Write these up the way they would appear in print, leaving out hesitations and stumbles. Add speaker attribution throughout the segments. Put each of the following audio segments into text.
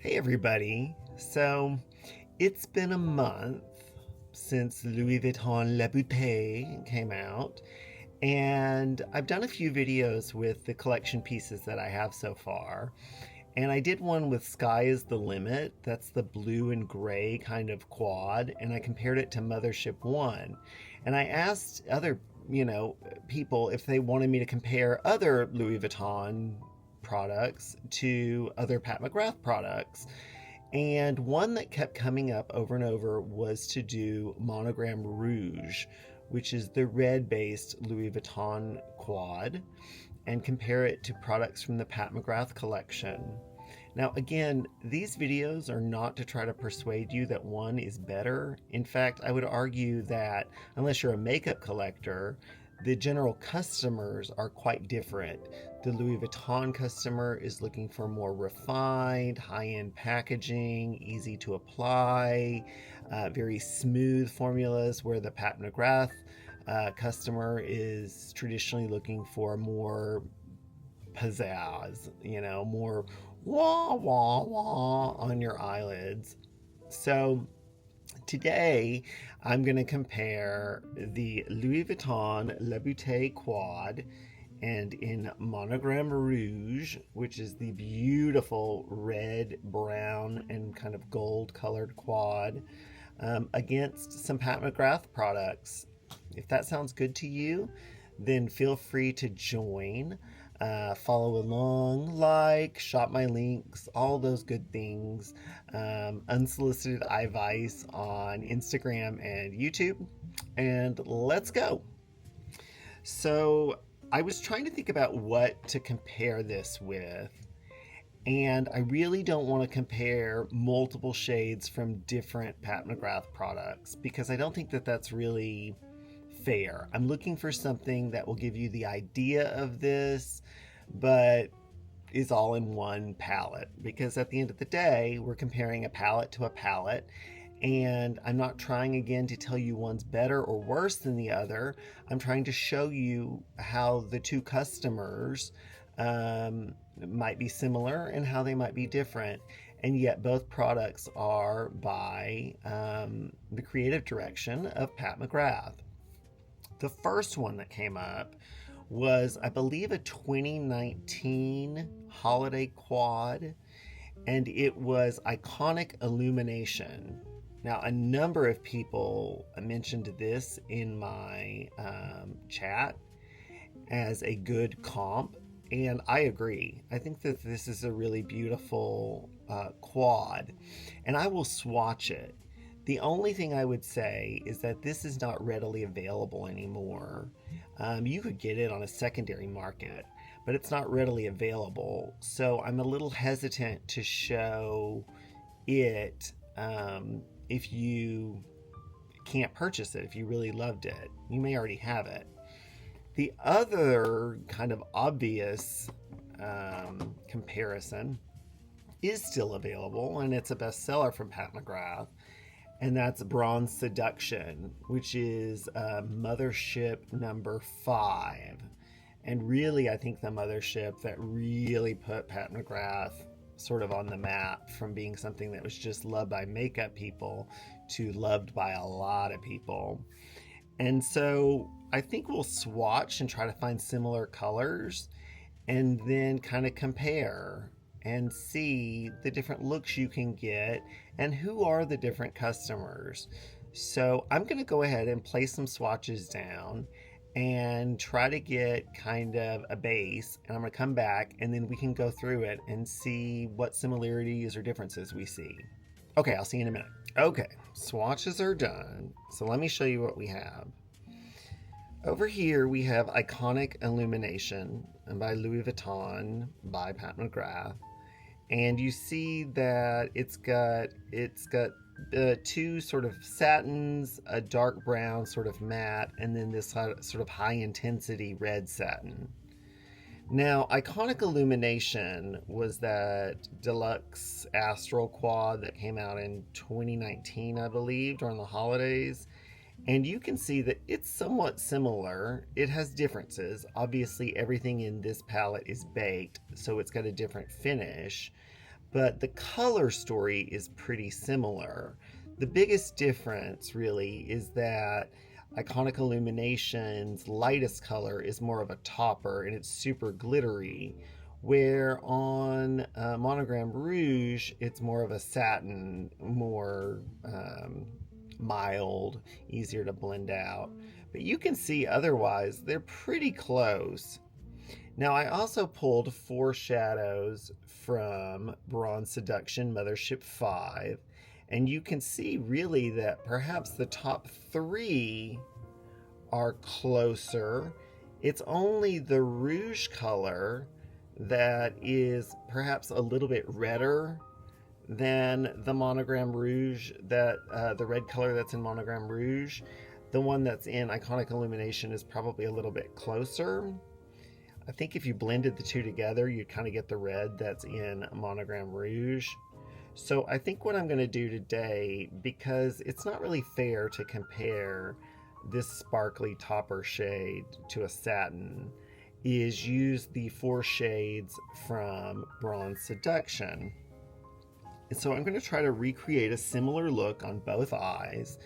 Speaker 1: Hey everybody. So it's been a month since Louis Vuitton La Beaute came out, and I've done a few videos with the collection pieces that I have so far. And I did one with Sky is the Limit. That's the blue and gray kind of quad, and I compared it to Mothership 1. And I asked other, people if they wanted me to compare other Louis Vuitton products to other Pat McGrath products. And one that kept coming up over and over was to do Monogram Rouge, which is the red based Louis Vuitton quad, and compare it to products from the Pat McGrath collection. Now, again, these videos are not to try to persuade you that one is better. In fact, I would argue that unless you're a makeup collector, the general customers are quite different. The Louis Vuitton customer is looking for more refined, high-end packaging, easy to apply, very smooth formulas, where the Pat McGrath customer is traditionally looking for more pizzazz, more wah wah wah on your eyelids. So today I'm going to compare the Louis Vuitton La Beaute Quad and in Monogram Rouge, which is the beautiful red, brown, and kind of gold colored quad, against some Pat McGrath products. If that sounds good to you, then feel free to join. Follow along, shop my links, all those good things. Unsolicited advice on Instagram and YouTube. And let's go. So I was trying to think about what to compare this with. And I really don't want to compare multiple shades from different Pat McGrath products because I don't think that that's really fair. I'm looking for something that will give you the idea of this, but is all in one palette, because at the end of the day, we're comparing a palette to a palette, and I'm not trying again to tell you one's better or worse than the other. I'm trying to show you how the two customers might be similar and how they might be different, and yet both products are by the creative direction of Pat McGrath. The first one that came up was, I believe, a 2019 holiday quad, and it was Iconic Illumination. Now, a number of people mentioned this in my chat as a good comp, and I agree. I think that this is a really beautiful quad, and I will swatch it. The only thing I would say is that this is not readily available anymore. You could get it on a secondary market, but it's not readily available. So I'm a little hesitant to show it if you can't purchase it, if you really loved it. You may already have it. The other kind of obvious comparison is still available, and it's a bestseller from Pat McGrath. And that's Bronze Seduction, which is Mothership number 5. And really, I think the Mothership that really put Pat McGrath sort of on the map, from being something that was just loved by makeup people to loved by a lot of people. And so I think we'll swatch and try to find similar colors and then kind of compare and see the different looks you can get and who are the different customers. So I'm going to go ahead and place some swatches down and try to get kind of a base, and I'm going to come back and then we can go through it and see what similarities or differences we see. Okay, I'll see you in a minute. Okay, swatches are done. So let me show you what we have. Over here we have Iconic Illumination by Louis Vuitton by Pat McGrath. And you see that it's got two sort of satins, a dark brown sort of matte, and then this sort of high intensity red satin. Now, Iconic Illumination was that deluxe Astral quad that came out in 2019, I believe, during the holidays. And you can see that it's somewhat similar. It has differences. Obviously, everything in this palette is baked, so it's got a different finish. but the color story is pretty similar. The biggest difference really is that Iconic Illumination's lightest color is more of a topper and it's super glittery, where on Monogram Rouge it's more of a satin, more mild, easier to blend out. But you can see otherwise they're pretty close. Now I also pulled 4 shadows from Bronze Seduction Mothership V, and you can see really that perhaps the top 3 are closer. It's only the rouge color that is perhaps a little bit redder than the Monogram Rouge, that the red color that's in Monogram Rouge. The one that's in Iconic Illumination is probably a little bit closer. I think if you blended the two together, you'd kind of get the red that's in Monogram Rouge. So I think what I'm going to do today, because it's not really fair to compare this sparkly topper shade to a satin, is use the 4 shades from Bronze Seduction. And so I'm going to try to recreate a similar look on both eyes,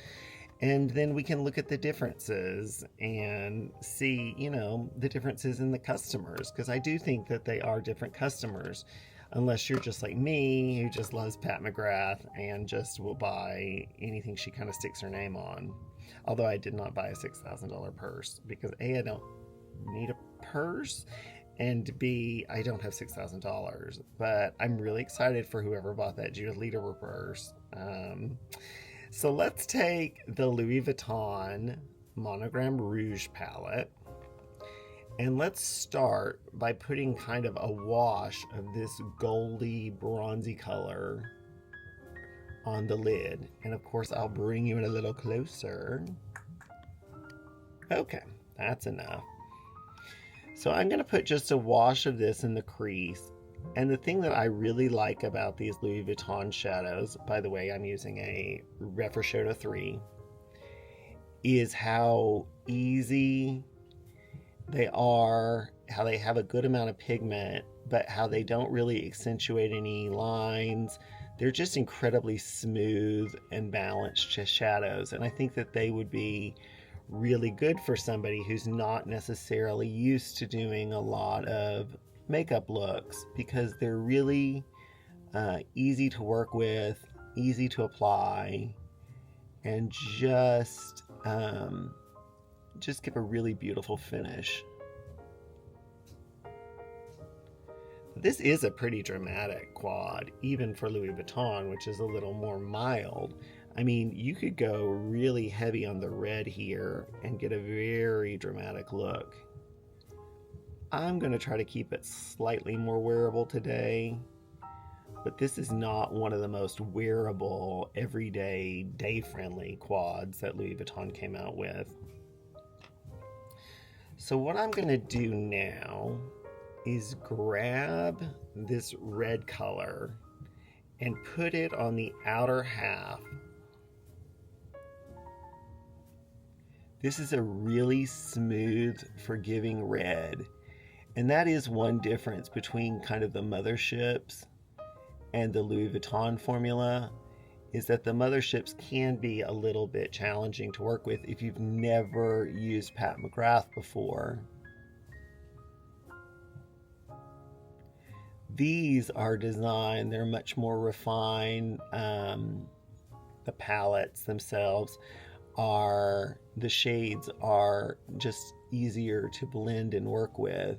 Speaker 1: and then we can look at the differences and see, you know, the differences in the customers, because I do think that they are different customers, unless you're just like me, who just loves Pat McGrath and just will buy anything she kind of sticks her name on. Although I did not buy a $6,000 purse, because A, I don't need a purse, and B, I don't have $6,000. But I'm really excited for whoever bought that Judith Lederer purse. So let's take the Louis Vuitton Monogram Rouge palette, and let's start by putting kind of a wash of this goldy bronzy color on the lid. And of course I'll bring you in a little closer. Okay, that's enough. So I'm going to put just a wash of this in the crease. And the thing that I really like about these Louis Vuitton shadows, by the way, I'm using a Refreshoto 3, is how easy they are, how they have a good amount of pigment, but how they don't really accentuate any lines. They're just incredibly smooth and balanced shadows. And I think that they would be really good for somebody who's not necessarily used to doing a lot of makeup looks, because they're really easy to work with, easy to apply, and just give a really beautiful finish. This is a pretty dramatic quad, even for Louis Vuitton, which is a little more mild. I mean, you could go really heavy on the red here and get a very dramatic look. I'm going to try to keep it slightly more wearable today, but this is not one of the most wearable, everyday, day-friendly quads that Louis Vuitton came out with. So what I'm going to do now is grab this red color and put it on the outer half. This is a really smooth, forgiving red. And that is one difference between kind of the motherships and the Louis Vuitton formula, is that the motherships can be a little bit challenging to work with if you've never used Pat McGrath before. These are designed, they're much more refined. The palettes themselves are, the shades are just easier to blend and work with.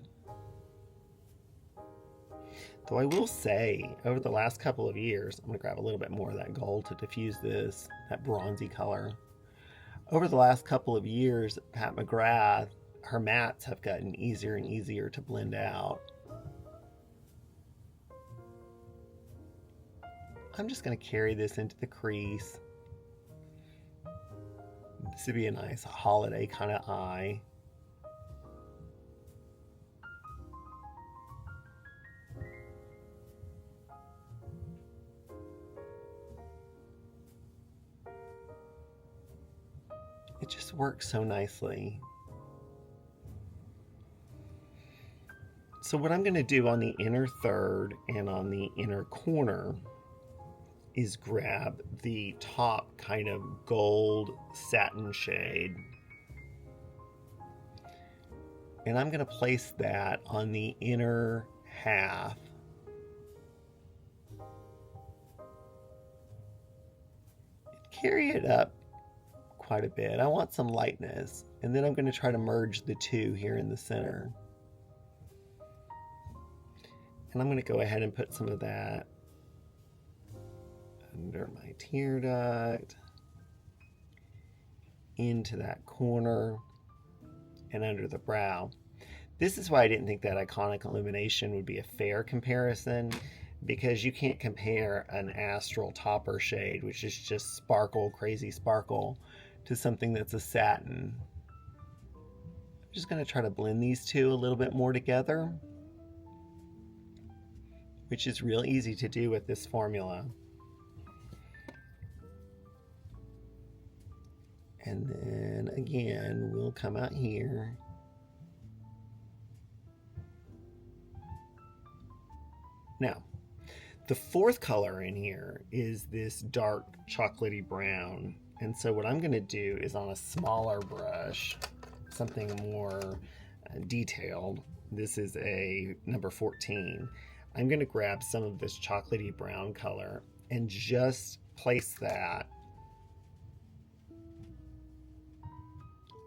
Speaker 1: Though I will say, over the last couple of years, I'm going to grab a little bit more of that gold to diffuse this, that bronzy color. Over the last couple of years, Pat McGrath, her mattes have gotten easier and easier to blend out. I'm just going to carry this into the crease. This would be a nice holiday kind of eye. It just works so nicely. So what I'm going to do on the inner third and on the inner corner is grab the top kind of gold satin shade, and I'm going to place that on the inner half. Carry it up quite a bit. I want some lightness, and then I'm going to try to merge the two here in the center. And I'm going to go ahead and put some of that under my tear duct, into that corner, and under the brow. This is why I didn't think that Iconic Illumination would be a fair comparison, because you can't compare an Astral topper shade, which is just sparkle, crazy sparkle, to something that's a satin. I'm just going to try to blend these two a little bit more together, which is real easy to do with this formula. And then again, we'll come out here. Now, the fourth color in here is this dark chocolatey brown. And so what I'm going to do is, on a smaller brush, something more detailed, this is a number 14, I'm going to grab some of this chocolatey brown color and just place that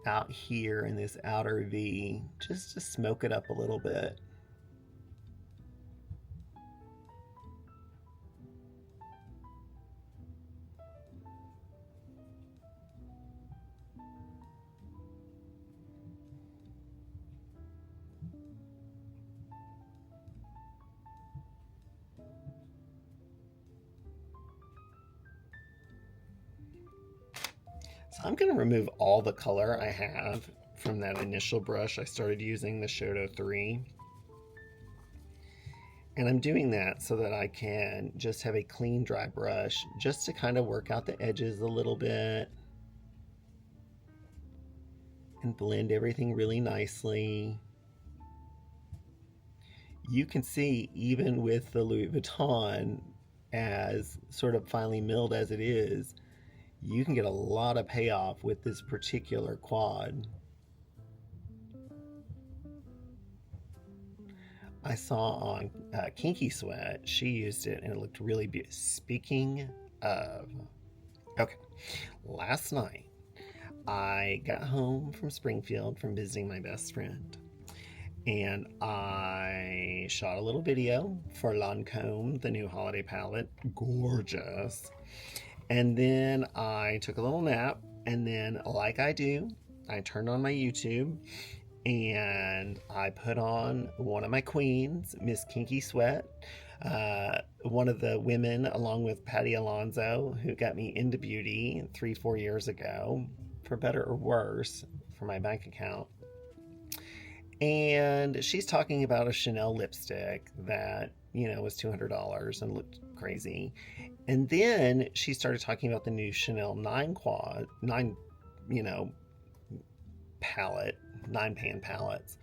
Speaker 1: out here in this outer V, just to smoke it up a little bit. So I'm going to remove all the color I have from that initial brush. I started using the Shadow 3. And I'm doing that so that I can just have a clean, dry brush, just to kind of work out the edges a little bit and blend everything really nicely. You can see, even with the Louis Vuitton, as sort of finely milled as it is, you can get a lot of payoff with this particular quad. I saw on Kinky Sweat, she used it and it looked really beautiful. Speaking of, okay, last night I got home from Springfield from visiting my best friend, and I shot a little video for Lancome, the new holiday palette. Gorgeous. And then I took a little nap, and then, like I do, I turned on my YouTube and I put on one of my queens, Miss Kinky Sweat, one of the women, along with Patty Alonso, who got me into beauty 3-4 years ago, for better or worse, for my bank account. And she's talking about a Chanel lipstick that, you know, was $200 and looked crazy. And then she started talking about the new Chanel 9 palette, 9-pan palettes.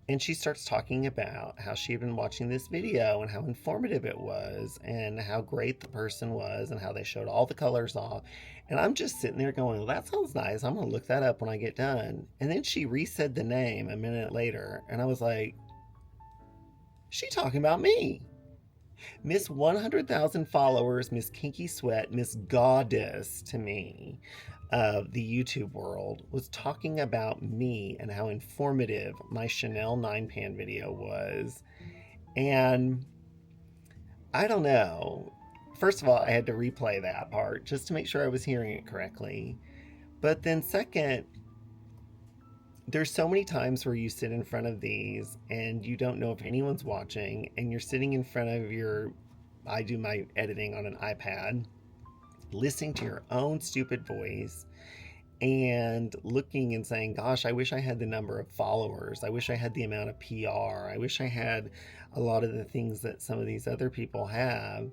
Speaker 1: And she starts talking about how she had been watching this video and how informative it was and how great the person was and how they showed all the colors off. And I'm just sitting there going, well, that sounds nice. I'm going to look that up when I get done. And then she resaid the name a minute later. And I was like, she talking about me. Miss 100,000 followers, Miss Kinky Sweat, Miss Goddess to me of the YouTube world, was talking about me and how informative my Chanel 9-pan video was. And I don't know. First of all, I had to replay that part just to make sure I was hearing it correctly. But then second, there's so many times where you sit in front of these and you don't know if anyone's watching, and you're sitting in front of your, I do my editing on an iPad, listening to your own stupid voice and looking and saying, gosh, I wish I had the number of followers. I wish I had the amount of PR. I wish I had a lot of the things that some of these other people have.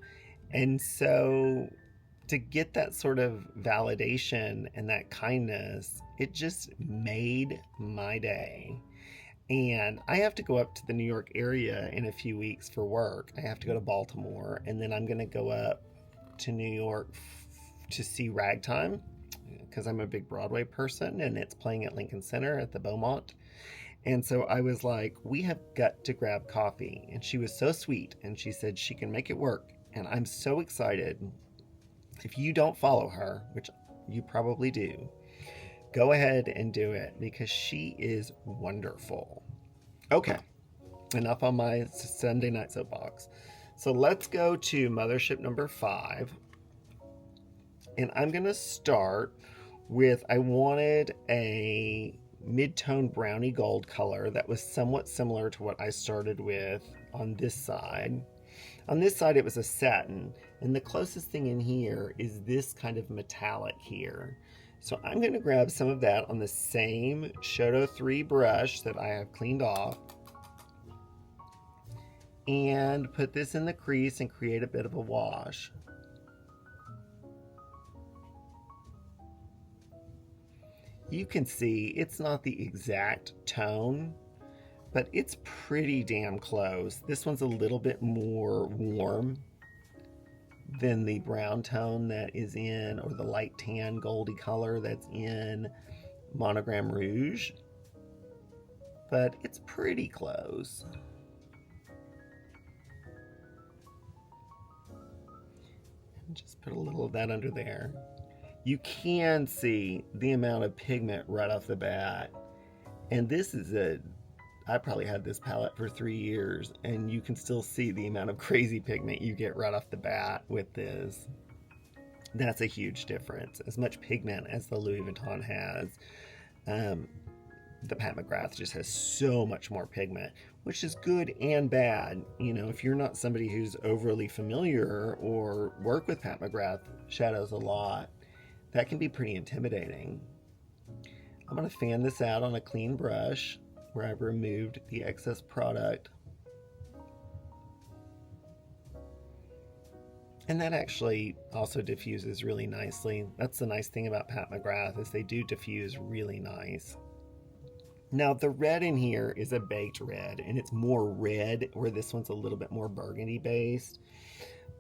Speaker 1: And so to get that sort of validation and that kindness, it just made my day. And I have to go up to the New York area in a few weeks for work. I have to go to Baltimore, and then I'm going to go up to New York to see Ragtime because I'm a big Broadway person, and it's playing at Lincoln Center at the Beaumont. And so I was like, we have got to grab coffee. And she was so sweet, and she said she can make it work. And I'm so excited. If you don't follow her, which you probably do, go ahead and do it because she is wonderful. Okay, enough on my Sunday night soapbox. So let's go to Mothership number 5. And I'm going to start with, I wanted a mid-tone brownie gold color that was somewhat similar to what I started with on this side. On this side, it was a satin, and the closest thing in here is this kind of metallic here. So I'm going to grab some of that on the same Shoto 3 brush that I have cleaned off and put this in the crease and create a bit of a wash. You can see it's not the exact tone, but it's pretty damn close. This one's a little bit more warm than the brown tone that is in, or the light tan goldy color that's in Monogram Rouge, but it's pretty close. And just put a little of that under there. You can see the amount of pigment right off the bat. And this is I probably had this palette for 3 years, and you can still see the amount of crazy pigment you get right off the bat with this. That's a huge difference. As much pigment as the Louis Vuitton has, the Pat McGrath just has so much more pigment, which is good and bad. You know, if you're not somebody who's overly familiar or work with Pat McGrath shadows a lot, that can be pretty intimidating. I'm going to fan this out on a clean brush where I've removed the excess product. And that actually also diffuses really nicely. That's the nice thing about Pat McGrath, is they do diffuse really nice. Now the red in here is a baked red, and it's more red, where this one's a little bit more burgundy based,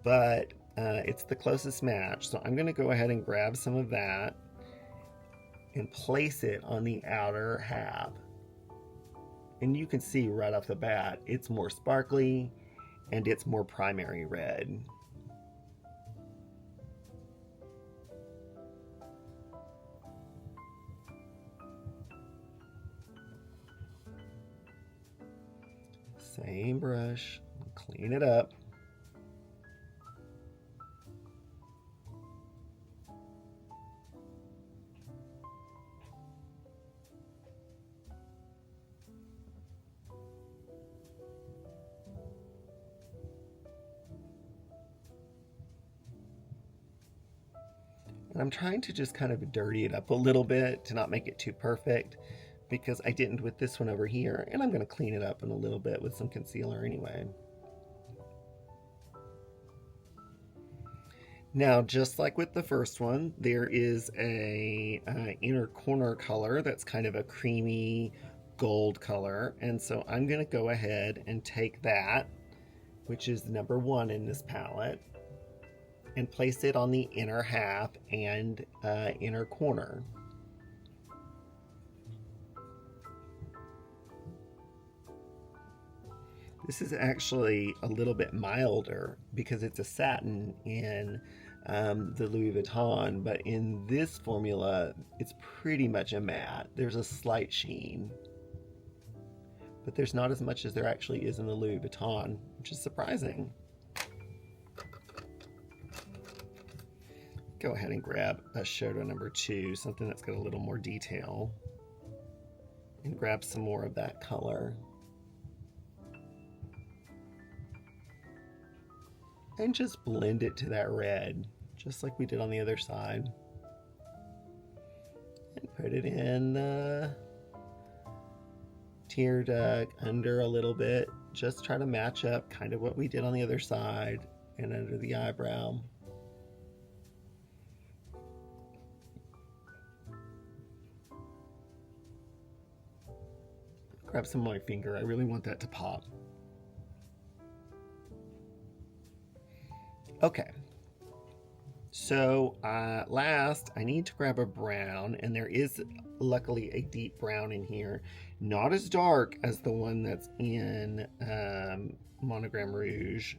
Speaker 1: but it's the closest match. So I'm going to go ahead and grab some of that and place it on the outer half. And you can see right off the bat, it's more sparkly and it's more primary red. Same brush, clean it up. And I'm trying to just kind of dirty it up a little bit to not make it too perfect, because I didn't with this one over here, and I'm going to clean it up in a little bit with some concealer anyway. Now, just like with the first one, there is a inner corner color that's kind of a creamy gold color, and so I'm going to go ahead and take that, which is number 1 in this palette, and place it on the inner half and inner corner. This is actually a little bit milder because it's a satin in the Louis Vuitton, but in this formula, it's pretty much a matte. There's a slight sheen, but there's not as much as there actually is in the Louis Vuitton, which is surprising. Go ahead and grab a Shoto number 2, something that's got a little more detail, and grab some more of that color. And just blend it to that red, just like we did on the other side. And put it in tear duct under a little bit. Just try to match up kind of what we did on the other side and under the eyebrow. grab some on my finger. I really want that to pop. Okay. So last, I need to grab a brown, and there is luckily a deep brown in here. Not as dark as the one that's in Monogram Rouge,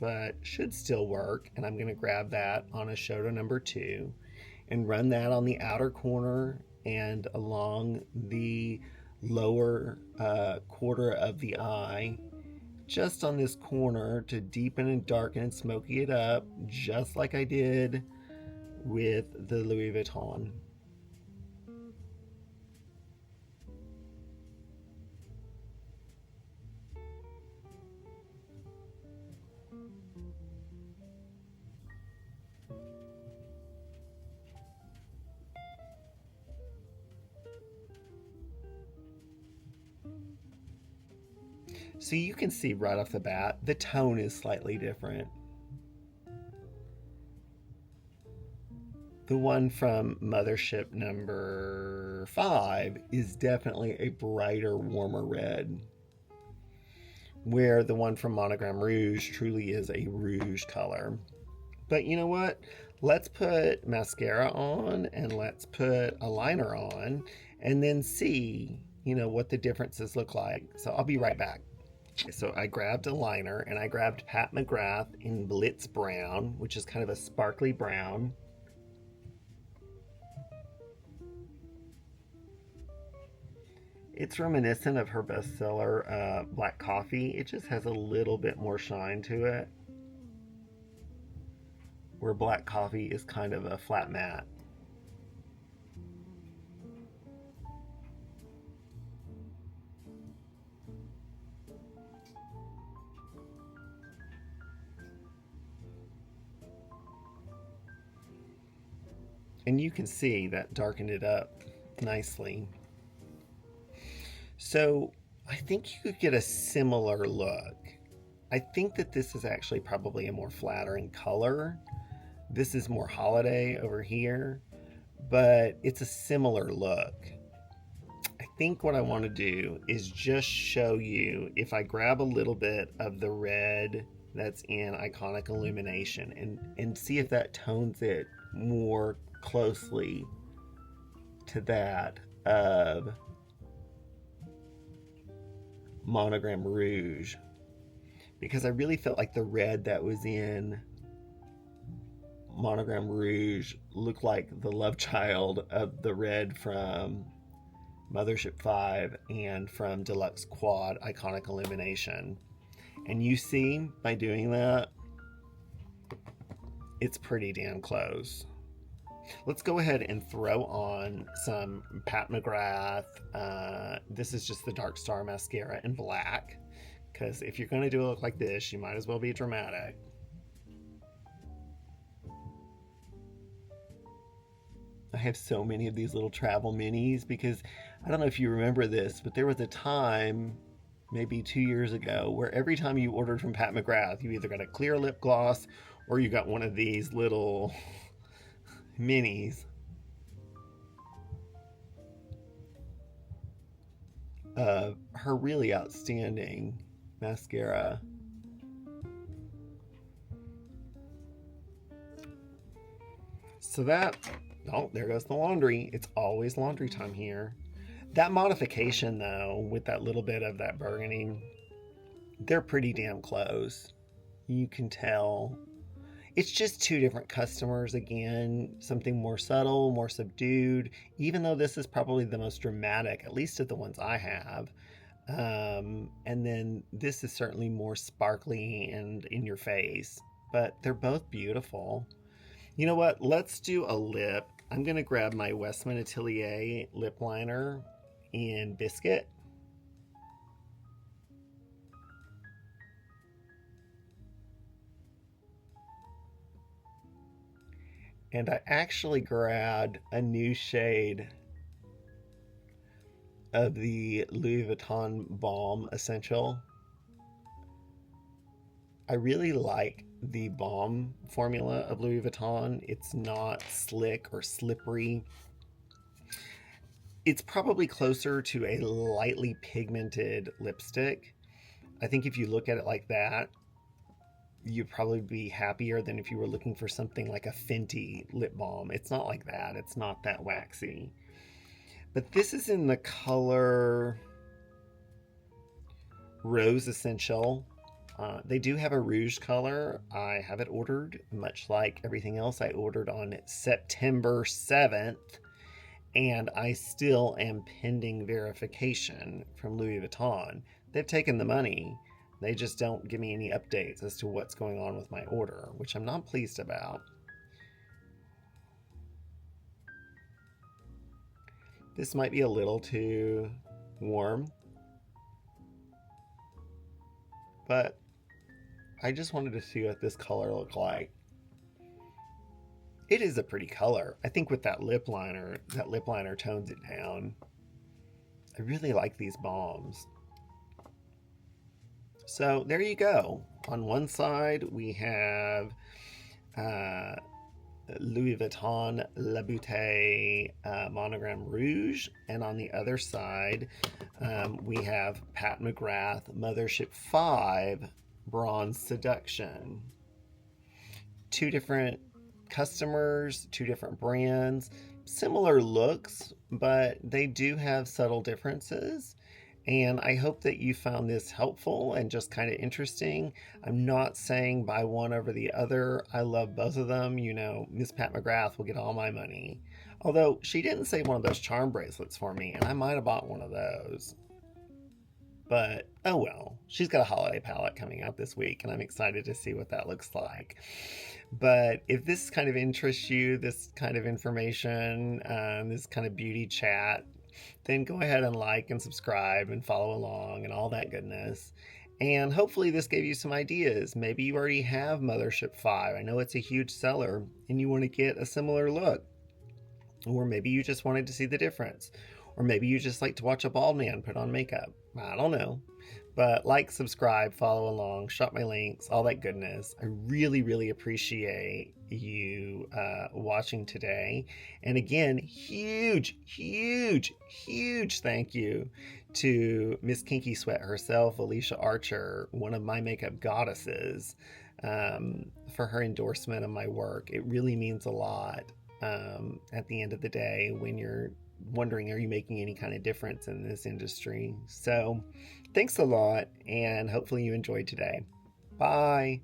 Speaker 1: but should still work. And I'm going to grab that on EyeShadow number 2 and run that on the outer corner and along the lower quarter of the eye, just on this corner, to deepen and darken and smoky it up, just like I did with the Louis Vuitton. So you can see right off the bat, the tone is slightly different. The one from Mothership number 5 is definitely a brighter, warmer red, where the one from Monogram Rouge truly is a rouge color. But you know what? Let's put mascara on and let's put a liner on and then see, you know, what the differences look like. So I'll be right back. So I grabbed a liner and I grabbed Pat McGrath in Blitz Brown, which is kind of a sparkly brown. It's reminiscent of her bestseller, Black Coffee. It just has a little bit more shine to it, where Black Coffee is kind of a flat matte. And you can see that darkened it up nicely. So I think you could get a similar look. I think that this is actually probably a more flattering color. This is more holiday over here, but it's a similar look. I think what I want to do is just show you, if I grab a little bit of the red that's in Iconic Illumination and see if that tones it more closely to that of Monogram Rouge, because I really felt like the red that was in Monogram Rouge looked like the love child of the red from Mothership 5 and from Deluxe Quad Iconic Illumination. And you see, by doing that, it's pretty damn close. Let's go ahead and throw on some Pat McGrath. This is just the Dark Star mascara in black, because if you're going to do a look like this, you might as well be dramatic. I have so many of these little travel minis because I don't know if you remember this, but there was a time, maybe 2 years ago, where every time you ordered from Pat McGrath, you either got a clear lip gloss or you got one of these little minis of her really outstanding mascara. So that, oh, there goes the laundry. It's always laundry time here. That modification though, with that little bit of that burgundy, they're pretty damn close. You can tell. It's just two different customers again, something more subtle, more subdued, even though this is probably the most dramatic, at least of the ones I have. And then this is certainly more sparkly and in your face, but they're both beautiful. You know what? Let's do a lip. I'm going to grab my Westman Atelier lip liner in Biscuit. And I actually grabbed a new shade of the Louis Vuitton Balm Essential. I really like the balm formula of Louis Vuitton. It's not slick or slippery. It's probably closer to a lightly pigmented lipstick. I think if you look at it like that, you'd probably be happier than if you were looking for something like a Fenty lip balm. It's not like that. It's not that waxy. But this is in the color Rose Essential. They do have a rouge color. I have it ordered, much like everything else I ordered on September 7th. And I still am pending verification from Louis Vuitton. They've taken the money. They just don't give me any updates as to what's going on with my order, which I'm not pleased about. This might be a little too warm, but I just wanted to see what this color looked like. It is a pretty color. I think with that lip liner tones it down. I really like these balms. So there you go. On one side we have Louis Vuitton La Beaute Monogram Rouge, and on the other side we have Pat McGrath Mothership V Bronze Seduction. Two different customers, two different brands, similar looks, but they do have subtle differences. And I hope that you found this helpful and just kind of interesting. I'm not saying buy one over the other. I love both of them. You know, Miss Pat McGrath will get all my money. Although she didn't save one of those charm bracelets for me, and I might have bought one of those. But, oh well. She's got a holiday palette coming out this week, and I'm excited to see what that looks like. But if this kind of interests you, this kind of information, this kind of beauty chat, then go ahead and like and subscribe and follow along and all that goodness. And hopefully this gave you some ideas. Maybe you already have Mothership 5. I know it's a huge seller and you want to get a similar look. Or maybe you just wanted to see the difference. Or maybe you just like to watch a bald man put on makeup. I don't know. But like, subscribe, follow along, shop my links, all that goodness. I really, really appreciate you watching today. And again, huge, huge, huge thank you to Miss Kinky Sweat herself, Alicia Archer, one of my makeup goddesses, for her endorsement of my work. It really means a lot at the end of the day when you're wondering, are you making any kind of difference in this industry? So thanks a lot, and hopefully you enjoyed today. Bye.